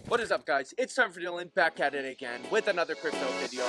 What is up, guys? It's TimeForDillon back at it again with another crypto video.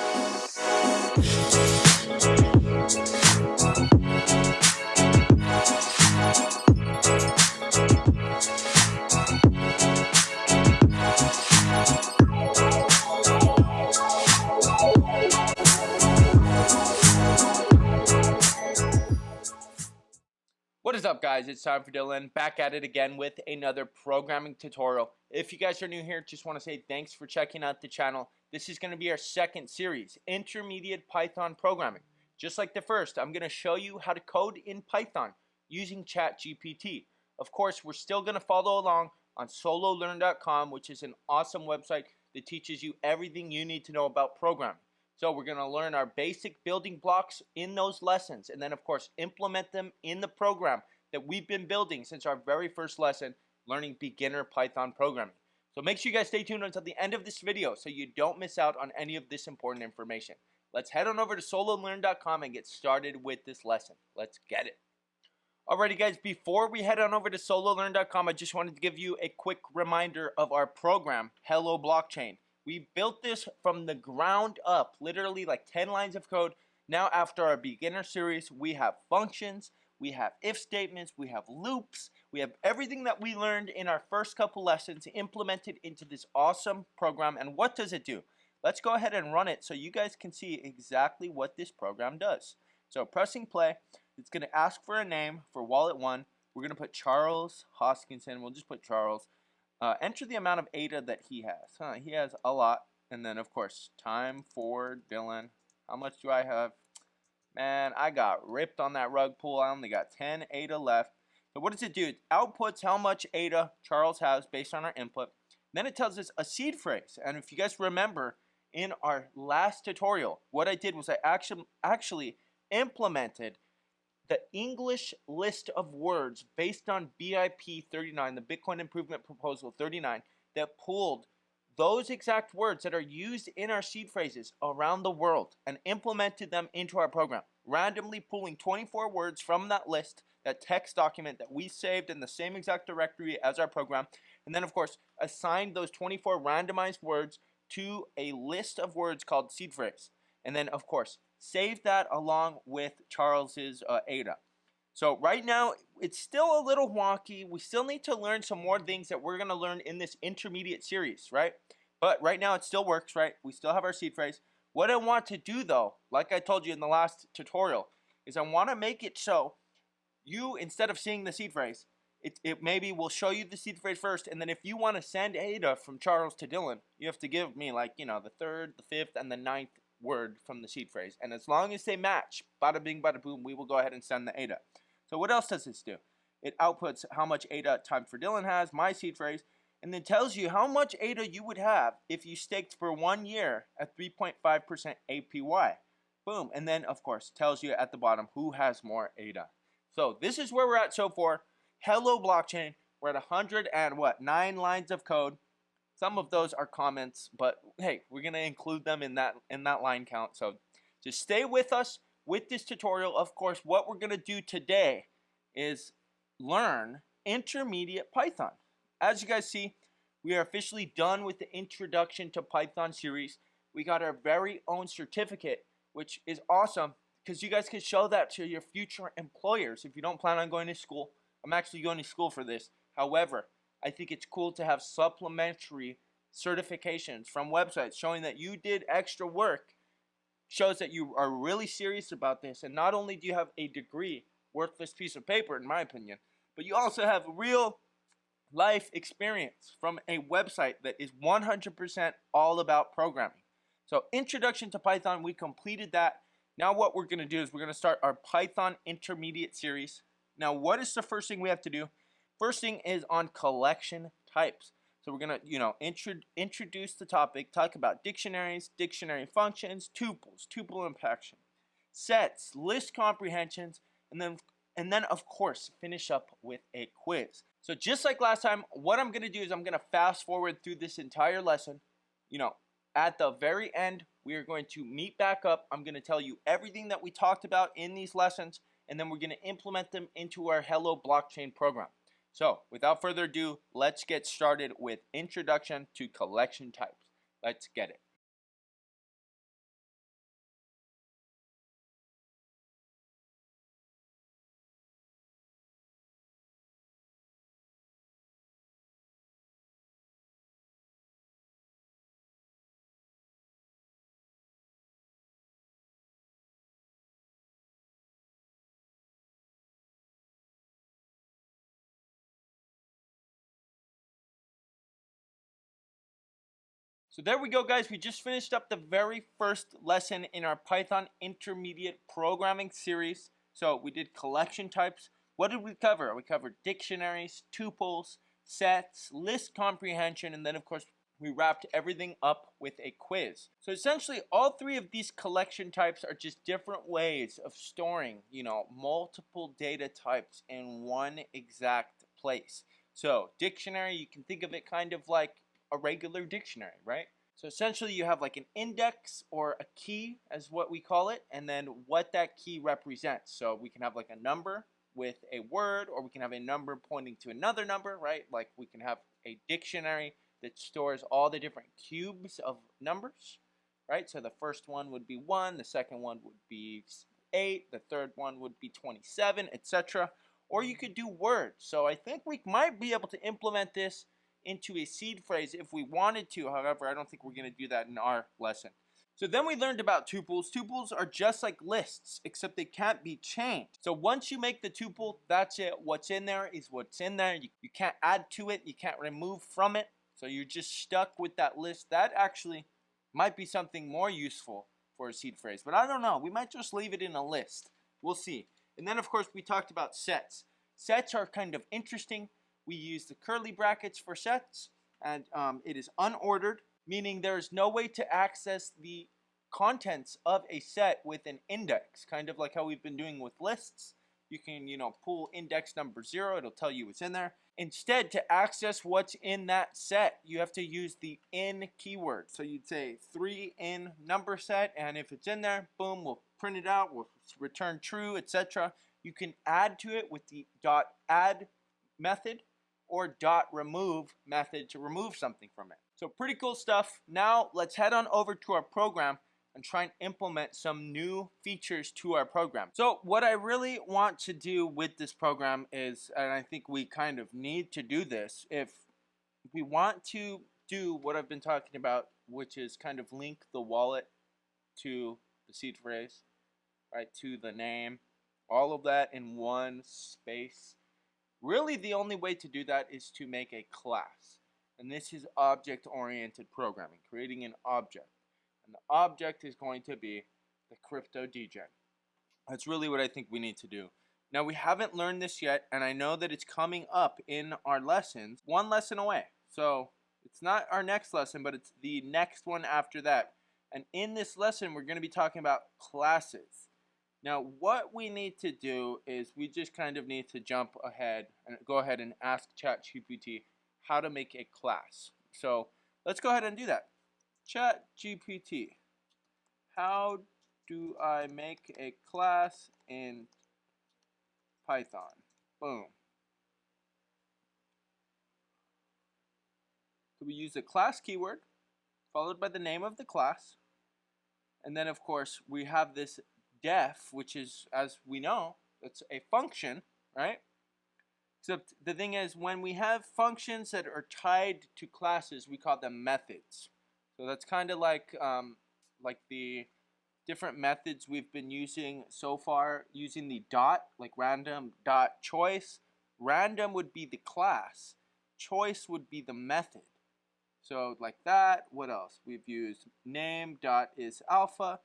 What is up, guys? It's TimeForDillon back at it again with another programming tutorial. If you guys are new here, just want to say thanks for checking out the channel. This is going to be our second series, Intermediate Python Programming. Just like the first, I'm going to show you how to code in Python using ChatGPT. Of course, we're still going to follow along on sololearn.com, which is an awesome website that teaches you everything you need to know about programming. So we're going to learn our basic building blocks in those lessons and then, of course, implement them in the program that we've been building since our very first lesson, learning beginner Python programming. So make sure you guys stay tuned until the end of this video so you don't miss out on any of this important information. Let's head on over to sololearn.com and get started with this lesson. Let's get it. Alrighty, guys, before we head on over to sololearn.com, I just wanted to give you a quick reminder of our program, Hello Blockchain. We built this from the ground up, literally like 10 lines of code. Now, after our beginner series, we have functions, we have if statements, we have loops, we have everything that we learned in our first couple lessons implemented into this awesome program. And what does it do? Let's go ahead and run it so you guys can see exactly what this program does. So pressing play, it's going to ask for a name for wallet 1. We're going to put Charles Hoskinson. We'll just put Charles. Enter the amount of ADA that he has. He has a lot. And then, of course, TimeForDillon. How much do I have? Man, I got ripped on that rug pull. I only got 10 ADA left. So what does it do? It outputs how much ADA Charles has based on our input. Then it tells us a seed phrase. And if you guys remember, in our last tutorial, what I did was I actually implemented the English list of words based on BIP 39, the Bitcoin Improvement Proposal 39, that pulled those exact words that are used in our seed phrases around the world and implemented them into our program, randomly pulling 24 words from that list, that text document that we saved in the same exact directory as our program, and then, of course, assigned those 24 randomized words to a list of words called seed phrase. And then, of course, save that along with Charles's ADA. So right now, it's still a little wonky. We still need to learn some more things that we're going to learn in this intermediate series, right? But right now, it still works, right? We still have our seed phrase. What I want to do, though, like I told you in the last tutorial, is I want to make it so you, instead of seeing the seed phrase, it maybe will show you the seed phrase first, and then if you want to send ADA from Charles to Dylan, you have to give me, like, you know, the third, the fifth, and the ninth word from the seed phrase. And as long as they match, bada bing, bada boom, we will go ahead and send the ADA. So what else does this do? It outputs how much ADA TimeForDillon has, my seed phrase, and then tells you how much ADA you would have if you staked for 1 year at 3.5% APY. Boom. And then, of course, tells you at the bottom who has more ADA. So this is where we're at so far. Hello Blockchain. We're at 9 lines of code. Some of those are comments, but hey, we're going to include them in that line count. So just stay with us with this tutorial. Of course, what we're going to do today is learn intermediate Python. As you guys see, we are officially done with the Introduction to Python series. We got our very own certificate, which is awesome because you guys can show that to your future employers if you don't plan on going to school. I'm actually going to school for this. However, I think it's cool to have supplementary certifications from websites showing that you did extra work. Shows that you are really serious about this, and not only do you have a degree, worthless piece of paper in my opinion, but you also have real life experience from a website that is 100% all about programming. So Introduction to Python, we completed that. Now what we're going to do is we're going to start our Python Intermediate series. Now what is the first thing we have to do? First thing is on collection types. So we're going to, introduce the topic, talk about dictionaries, dictionary functions, tuples, tuple impaction, sets, list comprehensions, and then of course finish up with a quiz. So just like last time, what I'm going to do is I'm going to fast forward through this entire lesson. At the very end, we are going to meet back up. I'm going to tell you everything that we talked about in these lessons, and then we're going to implement them into our Hello Blockchain program. So without further ado, let's get started with introduction to collection types. Let's get it. So there we go, guys. We just finished up the very first lesson in our Python intermediate programming series. So we did collection types. What did we cover? We covered dictionaries, tuples, sets, list comprehension, and then of course we wrapped everything up with a quiz. So essentially all three of these collection types are just different ways of storing, multiple data types in one exact place. So dictionary, you can think of it kind of like a regular dictionary, right? So essentially you have like an index or a key as what we call it, and then what that key represents. So we can have like a number with a word, or we can have a number pointing to another number, right? Like we can have a dictionary that stores all the different cubes of numbers, right? So the first one would be 1, the second one would be 8, the third one would be 27, etc. Or you could do words. So I think we might be able to implement this into a seed phrase if we wanted to. However, I don't think we're going to do that in our lesson. So then we learned about tuples. Tuples are just like lists, except they can't be changed. So once you make the tuple, that's it. What's in there is what's in there. You can't add to it. You can't remove from it. So you're just stuck with that list. That actually might be something more useful for a seed phrase. But I don't know. We might just leave it in a list. We'll see. And then, of course, we talked about sets. Sets are kind of interesting. We use the curly brackets for sets, and it is unordered, meaning there is no way to access the contents of a set with an index, kind of like how we've been doing with lists. You can, pull index number 0, it'll tell you what's in there. Instead, to access what's in that set, you have to use the in keyword. So you'd say 3 in number set, and if it's in there, boom, we'll print it out, we'll return true, etc. You can add to it with the .add method or .remove method to remove something from it. So pretty cool stuff. Now let's head on over to our program and try and implement some new features to our program. So what I really want to do with this program is, and I think we kind of need to do this, if we want to do what I've been talking about, which is kind of link the wallet to the seed phrase, right, to the name, all of that in one space. Really, the only way to do that is to make a class. And this is object-oriented programming, creating an object. And the object is going to be the crypto DEGEN. That's really what I think we need to do. Now, we haven't learned this yet, and I know that it's coming up in our lessons, one lesson away. So it's not our next lesson, but it's the next one after that. And in this lesson, we're going to be talking about classes. Now, what we need to do is we just kind of need to jump ahead and go ahead and ask ChatGPT how to make a class. So let's go ahead and do that. ChatGPT, how do I make a class in Python? Boom. So we use the class keyword followed by the name of the class. And then, of course, we have this def, which is, as we know, it's a function, right? Except the thing is, when we have functions that are tied to classes, we call them methods. So that's kind of like the different methods we've been using so far, using the dot, like random dot choice. Random would be the class. Choice would be the method. So like that. What else? We've used name dot is alpha.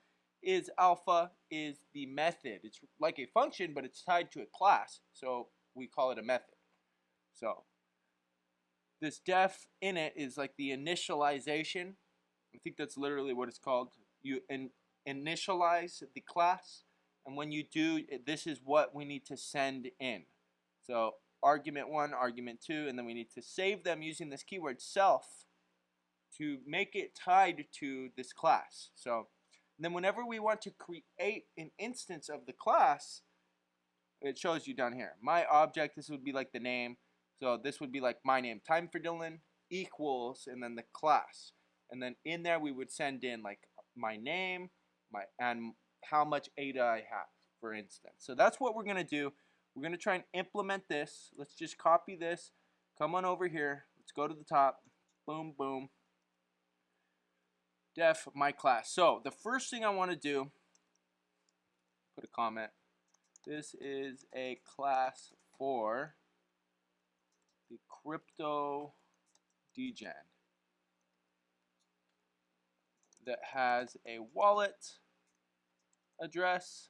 Alpha is the method. It's like a function, but it's tied to a class, so we call it a method. So this def in it is like the initialization. I think that's literally what it's called. You initialize the class, and when you do, this is what we need to send in. So argument 1, argument 2, and then we need to save them using this keyword self to make it tied to this class. So then whenever we want to create an instance of the class, it shows you down here. My object, this would be like the name. So this would be like my name, TimeForDillon equals, and then the class. And then in there we would send in like my name, and how much ADA I have, for instance. So that's what we're going to do. We're going to try and implement this. Let's just copy this. Come on over here. Let's go to the top. Boom, boom. Def my class. So the first thing I want to do, put a comment. This is a class for the crypto DEGEN that has a wallet address,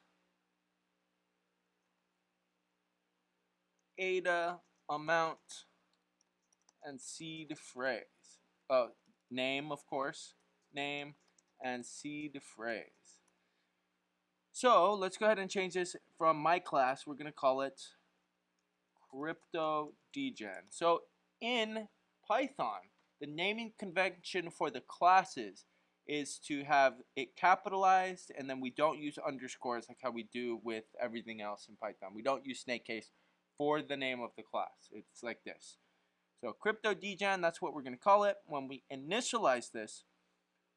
ADA amount, and seed phrase. Name, of course, name and seed phrase. So let's go ahead and change this from my class. We're going to call it crypto DEGEN. So in Python, the naming convention for the classes is to have it capitalized, and then we don't use underscores like how we do with everything else in Python. We don't use snake case for the name of the class. It's like this. So crypto DEGEN, that's what we're going to call it. When we initialize this,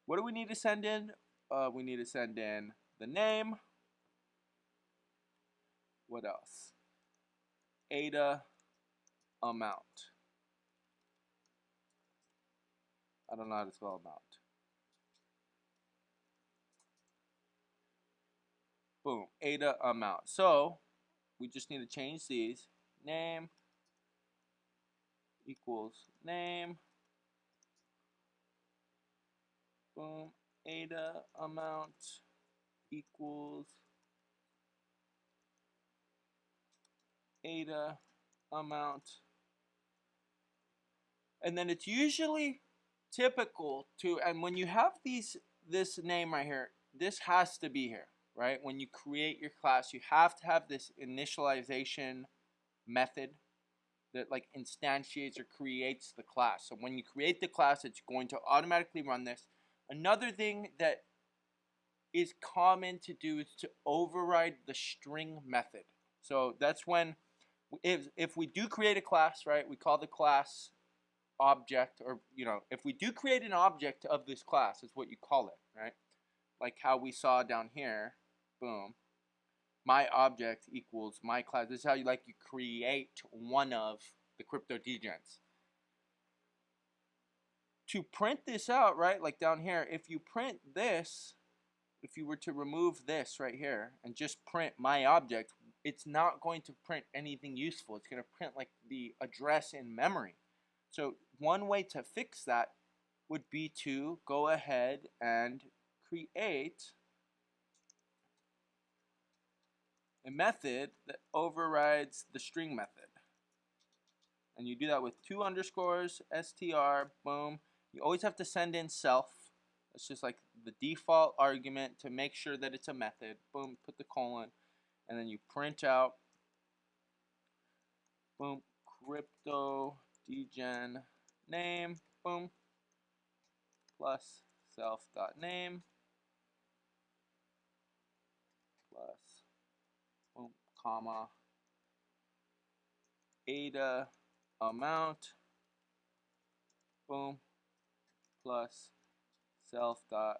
what do we need to send in? We need to send in the name. What else? ADA amount. I don't know how to spell amount. Boom, ADA amount. So we just need to change these. Name equals name. Boom, ADA amount equals ADA amount. And then it's usually typical to, and when you have this name right here, this has to be here, right? When you create your class, you have to have this initialization method that like instantiates or creates the class. So when you create the class, it's going to automatically run this. Another thing that is common to do is to override the string method. So that's when, if we do create a class, right, we call the class object, or if we do create an object of this class, is what you call it, right? Like how we saw down here, boom, my object equals my class. This is how you create one of the crypto DEGENs. To print this out, right, like down here, if you print this, if you were to remove this right here and just print my object, it's not going to print anything useful. It's going to print like the address in memory. So one way to fix that would be to go ahead and create a method that overrides the string method. And you do that with 2 underscores, str, boom. You always have to send in self. That's just like the default argument to make sure that it's a method. Boom, put the colon, and then you print out, boom, crypto DEGEN name, boom, plus self.name, plus, boom, comma, ADA amount, boom, plus self.ADA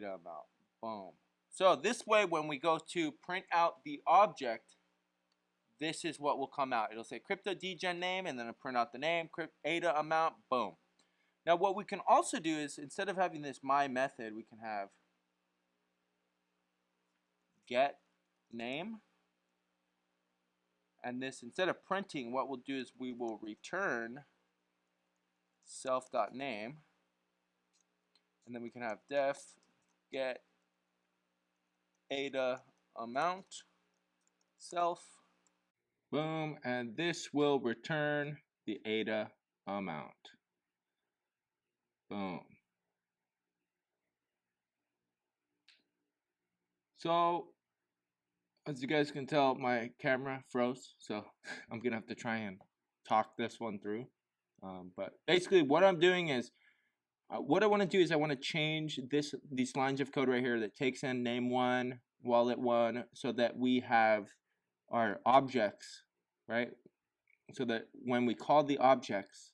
amount, boom. So this way, when we go to print out the object, this is what will come out. It'll say crypto DEGEN name, and then it'll print out the name, ADA amount, boom. Now what we can also do is, instead of having this my method, we can have get name. And this, instead of printing, what we'll do is we will return self.name. And then we can have def get ADA amount self. Boom, and this will return the ADA amount. Boom. So, as you guys can tell, my camera froze, so I'm gonna have to try and talk this one through. But basically, what I'm doing is, what I want to do is I want to change these lines of code right here that takes in name 1, wallet 1, so that we have our objects, right? so that when we call the objects,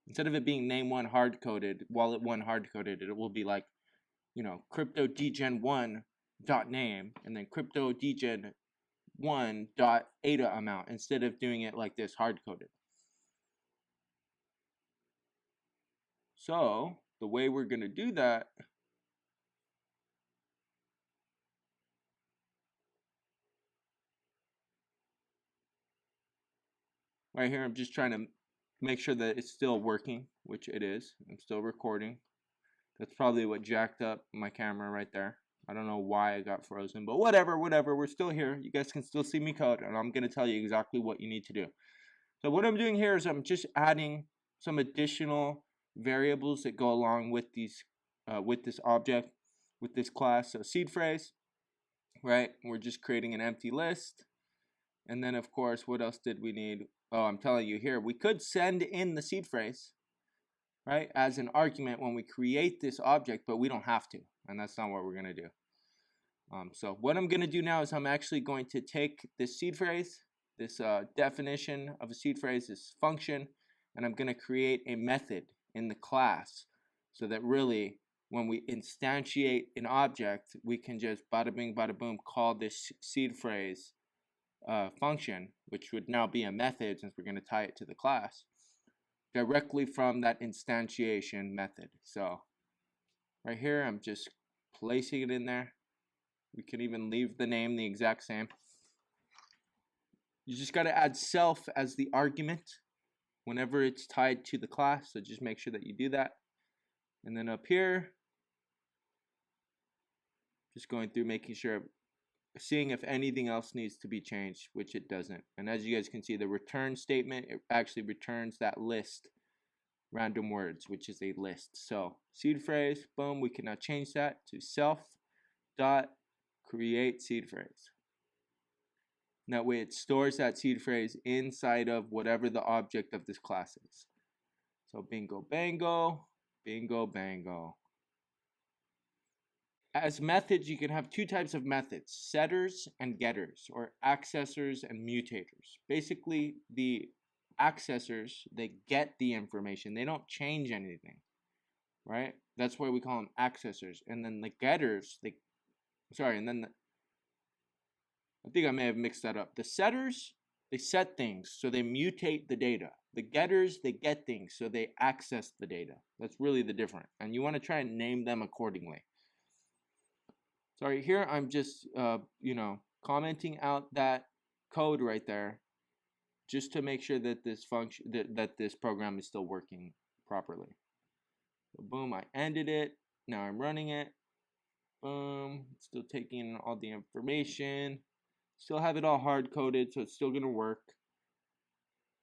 instead of it being name1 hard-coded, wallet1 hard-coded, it will be like, you know, crypto degen1 dot name and then crypto degen1 dot ADA amount, instead of doing it like this hard-coded. So the way we're going to do that right here, I'm just trying to make sure that it's still working, which it is. I'm still recording. That's probably what jacked up my camera right there. I don't know why I got frozen, but whatever, we're still here. You guys can still see me code, and I'm going to tell you exactly what you need to do. So what I'm doing here is I'm just adding some additional variables that go along with these, with this object, with this class. So seed phrase, right? We're just creating an empty list. And then of course, what else did we need? Oh, I'm telling you here, we could send in the seed phrase, right, as an argument when we create this object, but we don't have to, and that's not what we're going to do. So what I'm going to do now is I'm actually going to take this seed phrase, this definition of a seed phrase, this function, and I'm going to create a method in the class so that really when we instantiate an object, we can just bada bing, bada boom, call this seed phrase function, which would now be a method since we're going to tie it to the class, directly from that instantiation method. So right here, I'm just placing it in there. We can even leave the name the exact same. You just got to add self as the argument whenever it's tied to the class. So just make sure that you do that. And then up here, just going through making sure, seeing if anything else needs to be changed, which it doesn't. And as you guys can see, the return statement, it actually returns that list random words, which is a list. So seed phrase, boom, we can now change that to self dot create seed phrase. And that way it stores that seed phrase inside of whatever the object of this class is. So bingo bango, bingo bango. As methods, you can have two types of methods, setters and getters, or accessors and mutators. Basically, the accessors, they get the information. They don't change anything, right? That's why we call them accessors. And then the getters, I think I may have mixed that up. The setters, they set things, so they mutate the data. The getters, they get things, so they access the data. That's really the difference. And you want to try and name them accordingly. Sorry, here I'm just, commenting out that code right there, just to make sure that this function, that this program is still working properly. So boom, I ended it. Now I'm running it. Boom, still taking all the information. Still have it all hard coded, so it's still gonna work.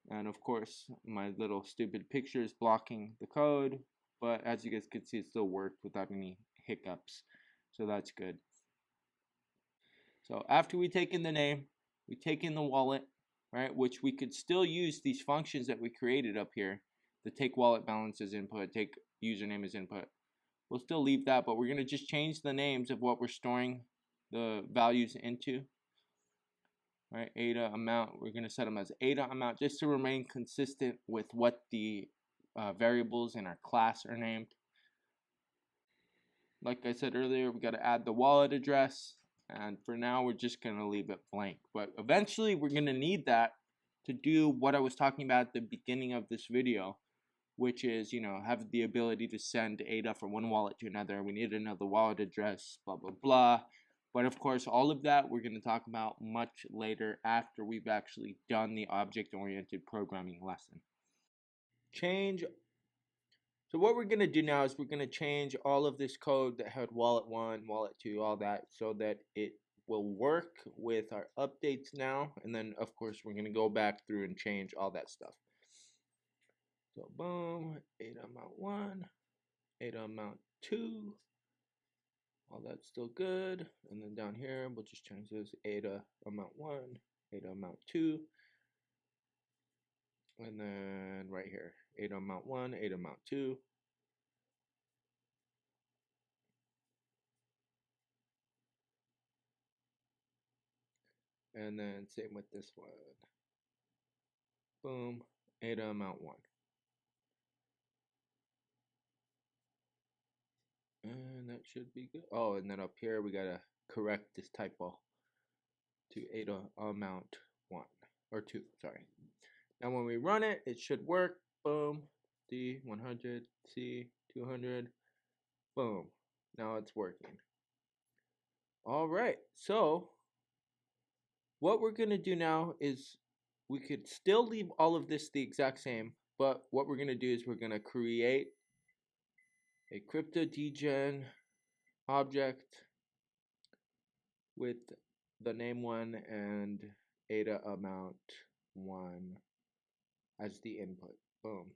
And of course, my little stupid picture is blocking the code, but as you guys can see, it still worked without any hiccups. So that's good. So after we take in the name, we take in the wallet, right, which we could still use these functions that we created up here, the take wallet balance as input, take username as input. We'll still leave that, but we're going to just change the names of what we're storing the values into. Right, ADA amount, we're going to set them as ADA amount just to remain consistent with what the variables in our class are named. Like I said earlier, we got to add the wallet address, and for now we're just going to leave it blank. But eventually we're going to need that to do what I was talking about at the beginning of this video, which is, have the ability to send ADA from one wallet to another. We need to know the wallet address, blah, blah, blah. But of course, all of that we're going to talk about much later after we've actually done the object-oriented programming lesson. So what we're going to do now is we're going to change all of this code that had wallet 1, wallet 2, all that, so that it will work with our updates now. And then, of course, we're going to go back through and change all that stuff. So boom, ADA amount 1, ADA amount 2. All that's still good. And then down here, we'll just change this ADA amount 1, ADA amount 2. And then right here, ADA amount 1, ADA amount 2. And then same with this one. Boom, ADA amount 1. And that should be good. Oh, and then up here we gotta correct this typo to ADA amount 1 or 2, sorry. Now when we run it, it should work. Boom, D 100, C 200, boom. Now it's working. All right, so what we're gonna do now is we could still leave all of this the exact same, but what we're gonna do is we're gonna create a crypto DEGEN object with the name 1 and ADA amount 1 as the input. Boom.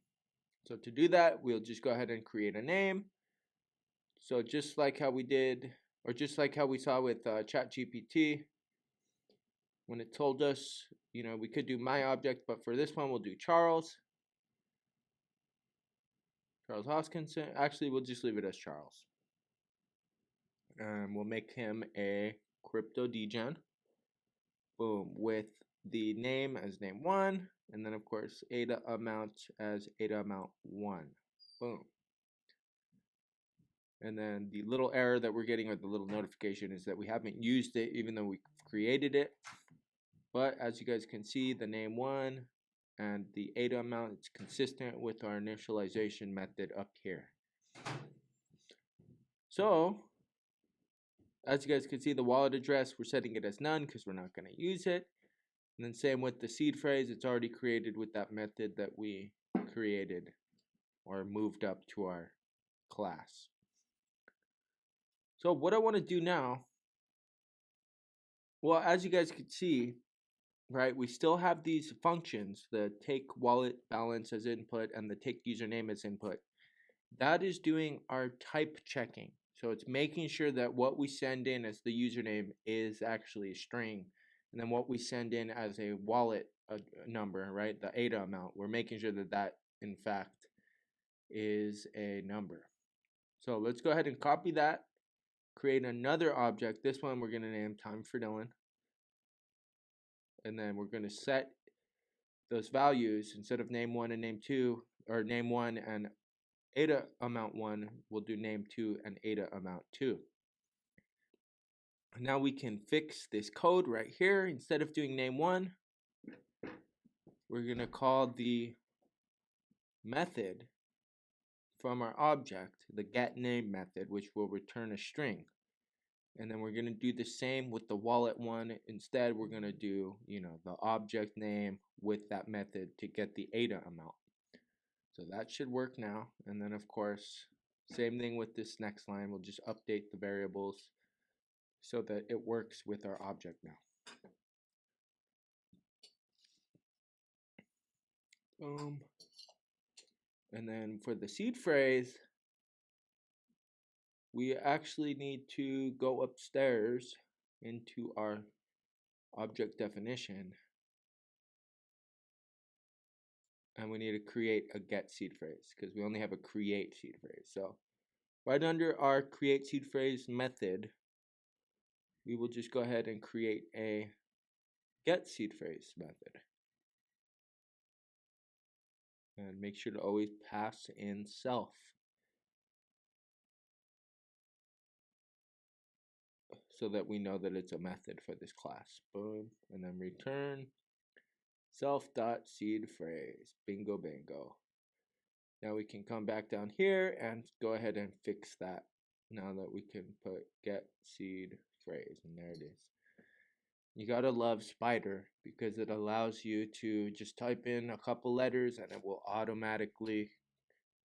So to do that, we'll just go ahead and create a name. So just like how we did, or just like how we saw with ChatGPT, when it told us, you know, we could do my object, but for this one, we'll do Charles Hoskinson. Actually, we'll just leave it as Charles. And we'll make him a crypto DEGEN. Boom, with the name as name 1, and then of course ADA amount as ADA amount 1. Boom. And then the little error that we're getting, or the little notification, is that we haven't used it even though we created it. But as you guys can see, the name 1 and the ADA amount, it's consistent with our initialization method up here. So as you guys can see, the wallet address, we're setting it as none because we're not going to use it. And then same with the seed phrase, it's already created with that method that we created or moved up to our class. So what I want to do now, well, as you guys can see, right, we still have these functions, the take wallet balance as input and the take username as input. That is doing our type checking. So it's making sure that what we send in as the username is actually a string. And then what we send in as a wallet number, right, the ADA amount, we're making sure that that, in fact, is a number. So let's go ahead and copy that, create another object. This one we're going to name TimeForDillon. And then we're going to set those values. Instead of name 1 and name 2, or name 1 and ADA amount 1, we'll do name 2 and ADA amount 2. Now we can fix this code right here. Instead of doing name 1, we're going to call the method from our object, the getName method, which will return a string. And then we're going to do the same with the wallet one. Instead, we're going to do, the object name with that method to get the ADA amount. So that should work now. And then, of course, same thing with this next line. We'll just update the variables so that it works with our object now. Boom. And then for the seed phrase, we actually need to go upstairs into our object definition. And we need to create a get seed phrase because we only have a create seed phrase. So right under our create seed phrase method, we will just go ahead and create a get seed phrase method. And make sure to always pass in self. So that we know that it's a method for this class. Boom. And then return self.seed phrase. Bingo, bingo. Now we can come back down here and go ahead and fix that. Now that we can put get seed phrase, and there it is. You gotta love Spider because it allows you to just type in a couple letters and it will automatically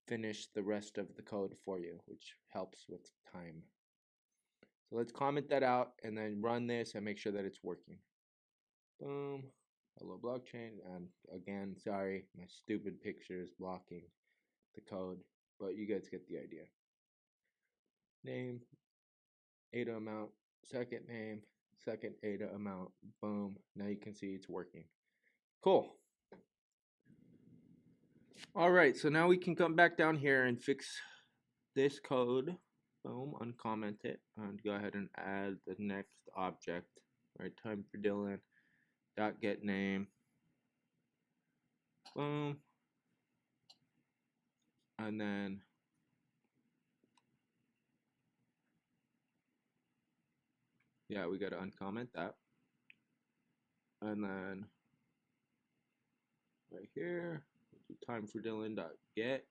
finish the rest of the code for you, which helps with time. So let's comment that out and then run this and make sure that it's working. Boom. Hello blockchain. And again, sorry, my stupid picture is blocking the code, but you guys get the idea. Name, ADA amount, second name, second ADA amount. Boom. Now you can see it's working. Cool. All right, so now we can come back down here and fix this code. Boom, uncomment it, and go ahead and add the next object. Right, TimeForDillon dot get name. boom. And then yeah, we got to uncomment that. And then right here, we'll do TimeForDillon.get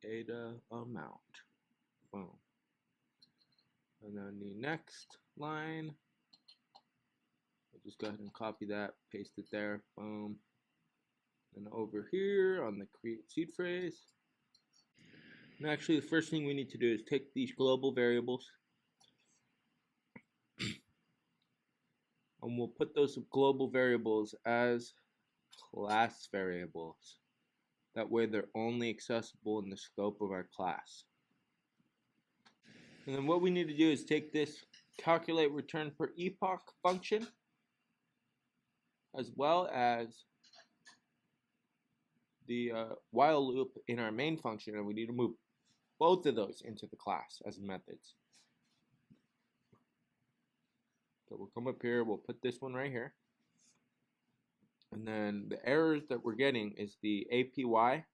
ADA amount. Boom. And then the next line, we'll just go ahead and copy that, paste it there. Boom. And over here on the create seed phrase. And actually, the first thing we need to do is take these global variables and we'll put those global variables as class variables. That way they're only accessible in the scope of our class. And then what we need to do is take this calculate return per epoch function as well as the while loop in our main function, and we need to move both of those into the class as methods. So we'll come up here, we'll put this one right here. And then the errors that we're getting is the APY.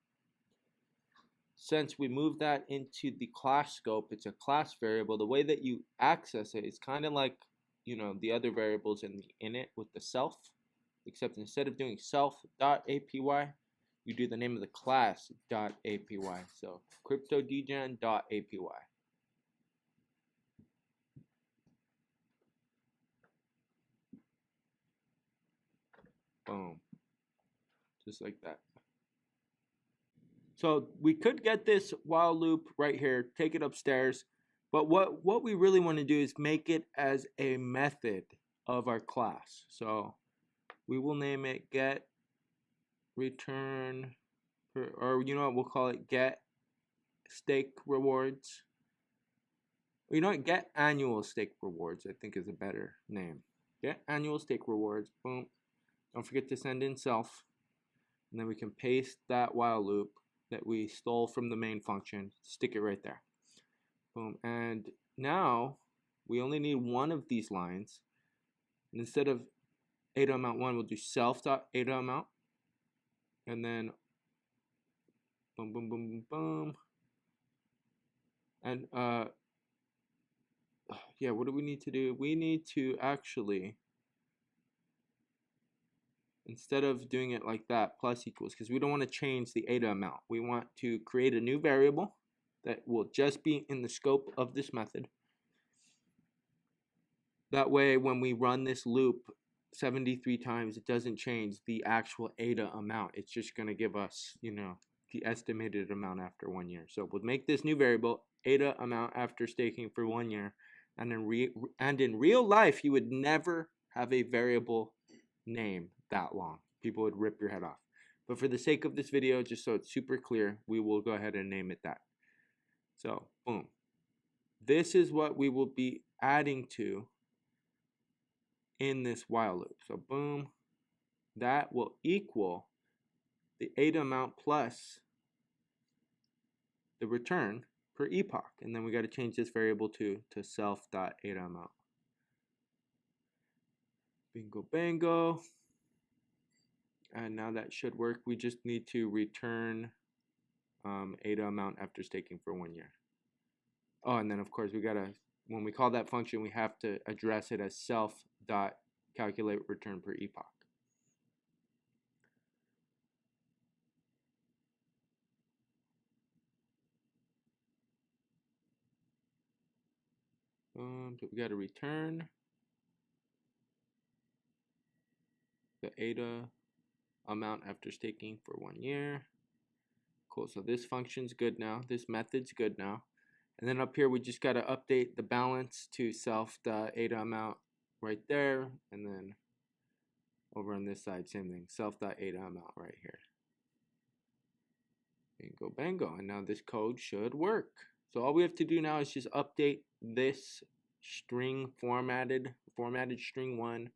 Since we move that into the class scope, it's a class variable. The way that you access it is kind of like, you know, the other variables in the init with the self, except instead of doing self.apy, you do the name of the class.apy. So cryptodegen.apy. Boom. Just like that. So we could get this while loop right here, take it upstairs, but what we really want to do is make it as a method of our class. So we will name it get return, or you know what, we'll call it get stake rewards. You know what, get annual stake rewards, I think is a better name. Get annual stake rewards, boom. Don't forget to send in self, and then we can paste that while loop that we stole from the main function, stick it right there. Boom. And now we only need one of these lines. And instead of ADA amount 1, we'll do self.ADA amount. And then boom, boom, boom, boom, boom. And yeah, what do we need to do? We need to actually, instead of doing it like that, plus equals, because we don't want to change the ADA amount. We want to create a new variable that will just be in the scope of this method. That way, when we run this loop 73 times, it doesn't change the actual ADA amount. It's just going to give us, you know, the estimated amount after 1 year. So we'll make this new variable, ADA amount after staking for 1 year. And in real life, you would never have a variable name that long. People would rip your head off. But for the sake of this video, just so it's super clear, we will go ahead and name it that. So, boom. This is what we will be adding to in this while loop. So, boom. That will equal the ADA amount plus the return per epoch. And then we got to change this variable to self.ADA amount. Bingo, bango. And now that should work. We just need to return ADA amount after staking for 1 year. Oh, and then of course we gotta, when we call that function, we have to address it as self.calculate return per epoch. So we gotta return the ADA amount after staking for 1 year. Cool, so this function's good now. This method's good now. And then up here, we just got to update the balance to self.ADA amount right there. And then over on this side, same thing, self.ADA amount right here. Bingo, bango. And now this code should work. So all we have to do now is just update this string formatted string 1.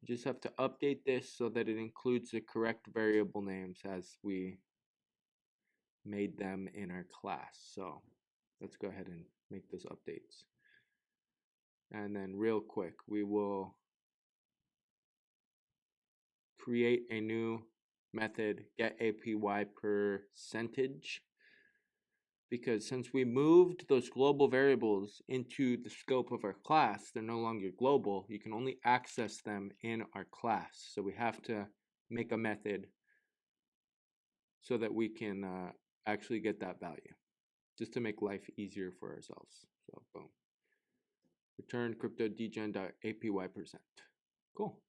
We just have to update this so that it includes the correct variable names as we made them in our class. So let's go ahead and make those updates. And then real quick, we will create a new method get APY percentage, because since we moved those global variables into the scope of our class, they're no longer global. You can only access them in our class. So we have to make a method so that we can actually get that value, just to make life easier for ourselves. So boom. Return crypto degen.apy%. Cool.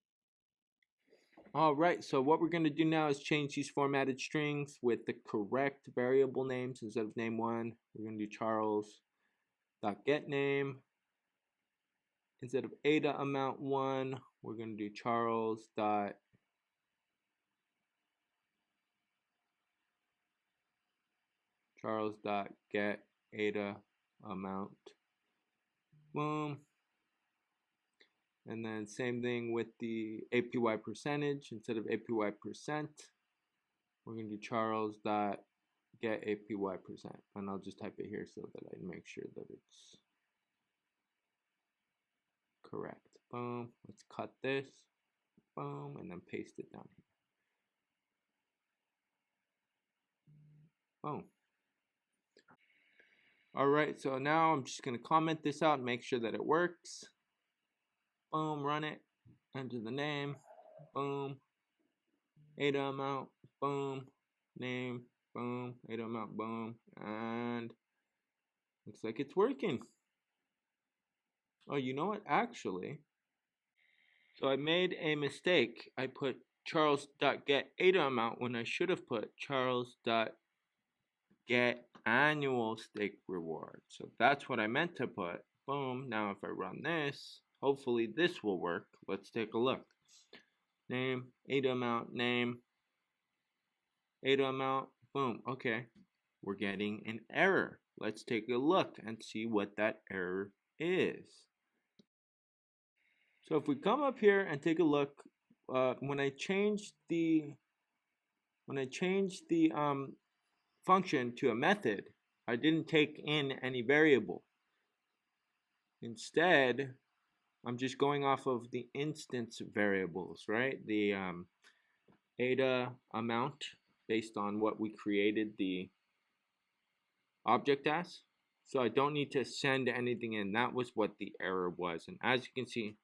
All right, so what we're going to do now is change these formatted strings with the correct variable names. Instead of name1, we're going to do charles.getName. Instead of ADA amount 1, we're going to do charles.get ADA amount. Boom. And then same thing with the APY percentage. Instead of APY percent, we're going to do charles.get APY percent. And I'll just type it here so that I make sure that it's correct. Boom. Let's cut this. Boom. And then paste it down here. Boom. All right, so now I'm just going to comment this out and make sure that it works. Boom, run it, enter the name, boom, ADA amount, boom, name, boom, ADA amount, boom, and looks like it's working. Oh, you know what, actually, so I made a mistake. I put charles.get ADA amount when I should have put charles.get annual stake reward. So that's what I meant to put. Boom, now if I run this, hopefully this will work. Let's take a look. Name, ADA amount, name, ADA amount, boom. Okay, we're getting an error. Let's take a look and see what that error is. So if we come up here and take a look, when I changed the function to a method, I didn't take in any variable. Instead, I'm just going off of the instance variables, right? The ADA amount based on what we created the object as. So I don't need to send anything in. That was what the error was. And as you can see,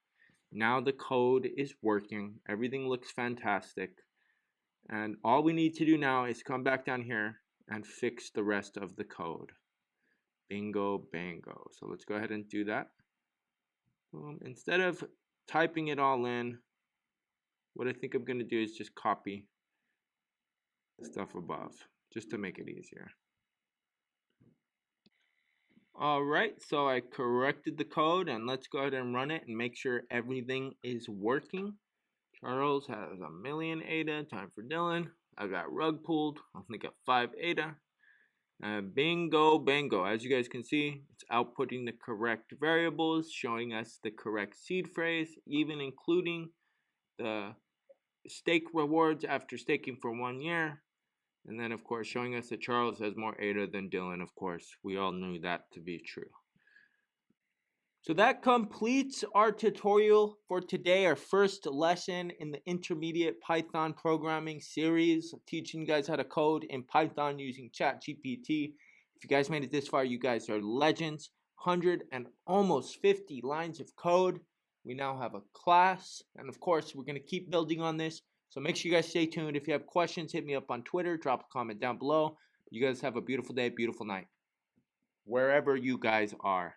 now the code is working. Everything looks fantastic. And all we need to do now is come back down here and fix the rest of the code. Bingo, bango. So let's go ahead and do that. Instead of typing it all in, what I think I'm going to do is just copy the stuff above, just to make it easier. All right, so I corrected the code, and let's go ahead and run it and make sure everything is working. Charles has 1,000,000 ADA, TimeForDillon. I got rug pulled, I only got 5 ADA. Bingo, bango. As you guys can see, it's outputting the correct variables, showing us the correct seed phrase, even including the stake rewards after staking for 1 year. And then, of course, showing us that Charles has more ADA than Dylan. Of course, we all knew that to be true. So that completes our tutorial for today, our first lesson in the intermediate Python programming series, teaching you guys how to code in Python using ChatGPT. If you guys made it this far, you guys are legends. 100 and almost 50 lines of code. We now have a class, and of course, we're going to keep building on this. So make sure you guys stay tuned. If you have questions, hit me up on Twitter, drop a comment down below. You guys have a beautiful day, beautiful night, wherever you guys are.